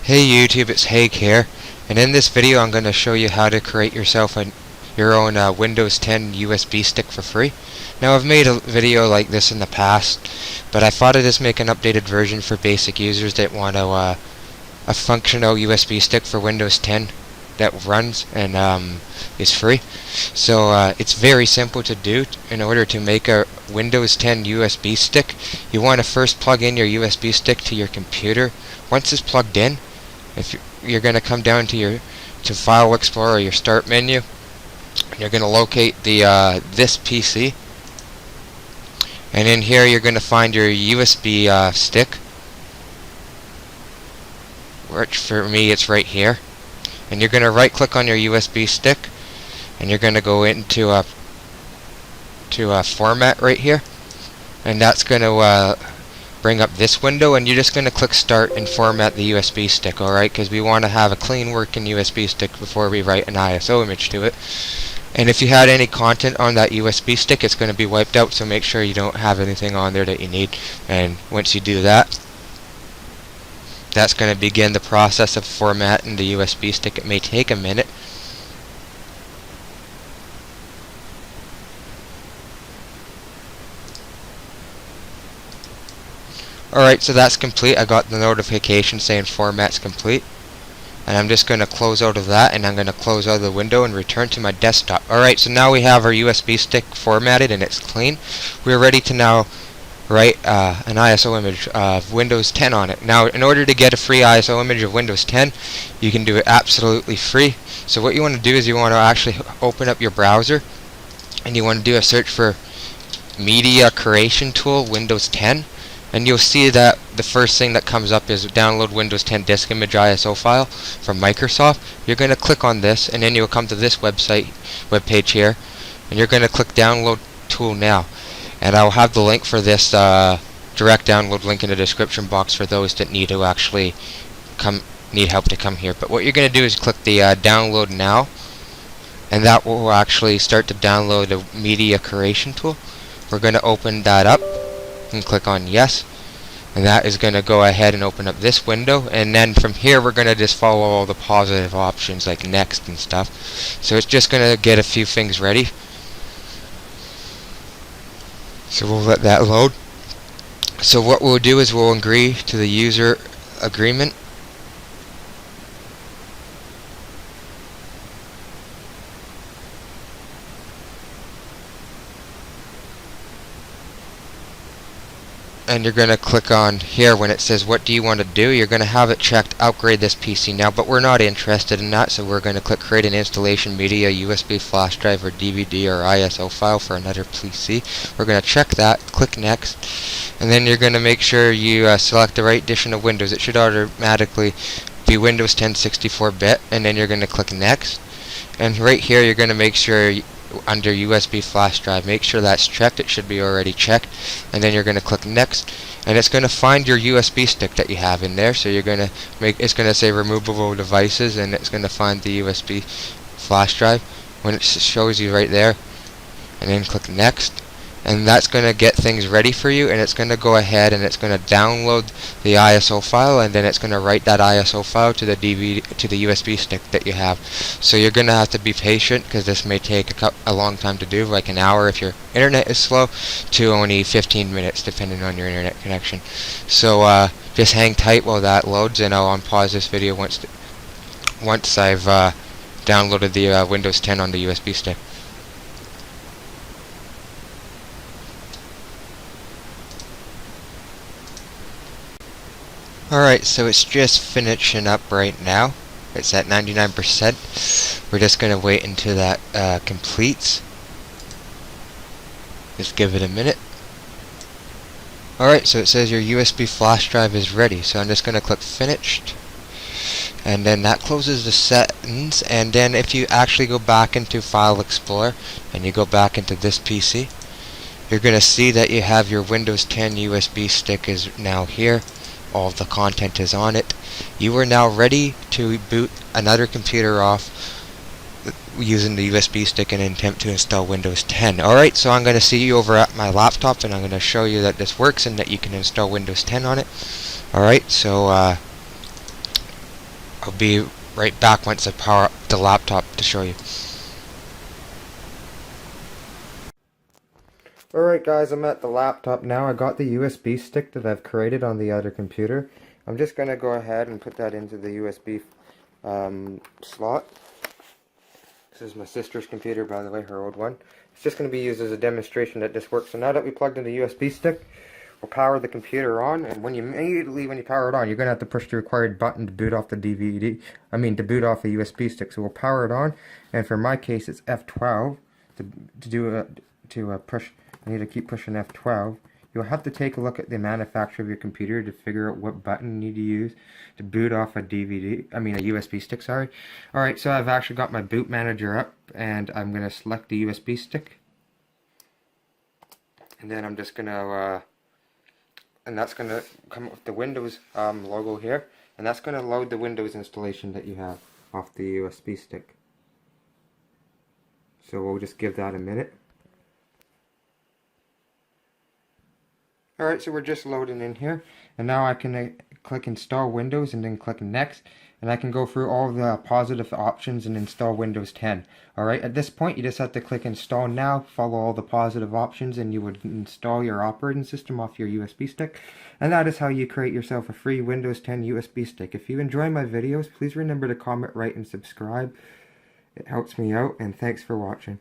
Hey YouTube, it's Haig here, and in this video I'm going to show you how to create yourself your own Windows 10 USB stick for free. Now I've made a video like this in the past, but I thought I'd just make an updated version for basic users that want a functional USB stick for Windows 10 that runs and is free. So it's very simple to do. In order to make a Windows 10 USB stick, you want to first plug in your USB stick to your computer. Once it's plugged in, if you're going to come down to File Explorer or your Start menu, you're going to locate the this PC, and in here you're going to find your USB stick, which for me it's right here. And you're going to right click on your USB stick, and you're going to go into format right here, and that's going to bring up this window, and you're just going to click start and format the USB stick, alright, because we want to have a clean working USB stick before we write an ISO image to it. And if you had any content on that USB stick, it's going to be wiped out, so make sure you don't have anything on there that you need. And once you do that, that's going to begin the process of formatting the USB stick. It may take a minute. Alright, so that's complete. I got the notification saying format's complete. And I'm just going to close out of that, and I'm going to close out of the window and return to my desktop. Alright, so now we have our USB stick formatted and it's clean. We're ready to now write an ISO image of Windows 10 on it. Now, in order to get a free ISO image of Windows 10, you can do it absolutely free. So what you want to do is you want to actually open up your browser, and you want to do a search for Media Creation Tool Windows 10. And you'll see that the first thing that comes up is download Windows 10 disk image ISO file from Microsoft. You're going to click on this, and then you'll come to this web page here, and you're going to click download tool now. And I'll have the link for this direct download link in the description box for those that need to actually need help to come here. But what you're going to do is click the download now, and that will actually start to download the media creation tool. We're going to open that up and click on yes, and that is going to go ahead and open up this window. And then from here we're going to just follow all the positive options like next and stuff. So it's just going to get a few things ready, so we'll let that load. So what we'll do is we'll agree to the user agreement, and you're going to click on here when it says what do you want to do. You're going to have it checked upgrade this PC now, but we're not interested in that, so we're going to click create an installation media USB flash drive or DVD or ISO file for another PC. We're going to check that, click next, and then you're going to make sure you select the right edition of Windows. It should automatically be Windows 10 64-bit, and then you're going to click next, and right here you're going to make sure under USB flash drive, make sure that's checked. It should be already checked, and then you're going to click next, and it's going to find your USB stick that you have in there. So you're going to it's going to say removable devices, and it's going to find the USB flash drive when it shows you right there, and then click next, and that's going to get things ready for you, and it's going to go ahead and it's going to download the ISO file, and then it's going to write that ISO file to the USB stick that you have. So you're going to have to be patient, because this may take a long time to do, like an hour if your internet is slow, to only 15 minutes depending on your internet connection. So just hang tight while that loads, and I'll unpause this video once I've downloaded the Windows 10 on the USB stick. Alright, so it's just finishing up right now. It's at 99%. We're just going to wait until that completes. Just give it a minute. Alright, so it says your USB flash drive is ready. So I'm just going to click finished. And then that closes the settings. And then if you actually go back into File Explorer and you go back into this PC, you're going to see that you have your Windows 10 USB stick is now here. All of the content is on it. You are now ready to boot another computer off using the USB stick in an attempt to install Windows 10. Alright, so I'm going to see you over at my laptop, and I'm going to show you that this works and that you can install Windows 10 on it. Alright, so I'll be right back once I power up the laptop to show you. Alright guys, I'm at the laptop now. I got the USB stick that I've created on the other computer. I'm just going to go ahead and put that into the USB slot. This is my sister's computer, by the way, her old one. It's just going to be used as a demonstration that this works. So now that we plugged in the USB stick, we'll power the computer on, and when you power it on, you're going to have to push the required button to boot off the to boot off the USB stick. So we'll power it on, and for my case, it's F12 to push. I need to keep pushing F12. You'll have to take a look at the manufacturer of your computer to figure out what button you need to use to boot off a USB stick, sorry. Alright, so I've actually got my boot manager up, and I'm going to select the USB stick. And then I'm just going to, and that's going to come up with the Windows logo here. And that's going to load the Windows installation that you have off the USB stick. So we'll just give that a minute. Alright, so we're just loading in here, and now I can click install Windows and then click next, and I can go through all the positive options and install Windows 10. Alright, at this point you just have to click install now, follow all the positive options, and you would install your operating system off your USB stick. And that is how you create yourself a free Windows 10 USB stick. If you enjoy my videos, please remember to comment, rate, and subscribe. It helps me out, and thanks for watching.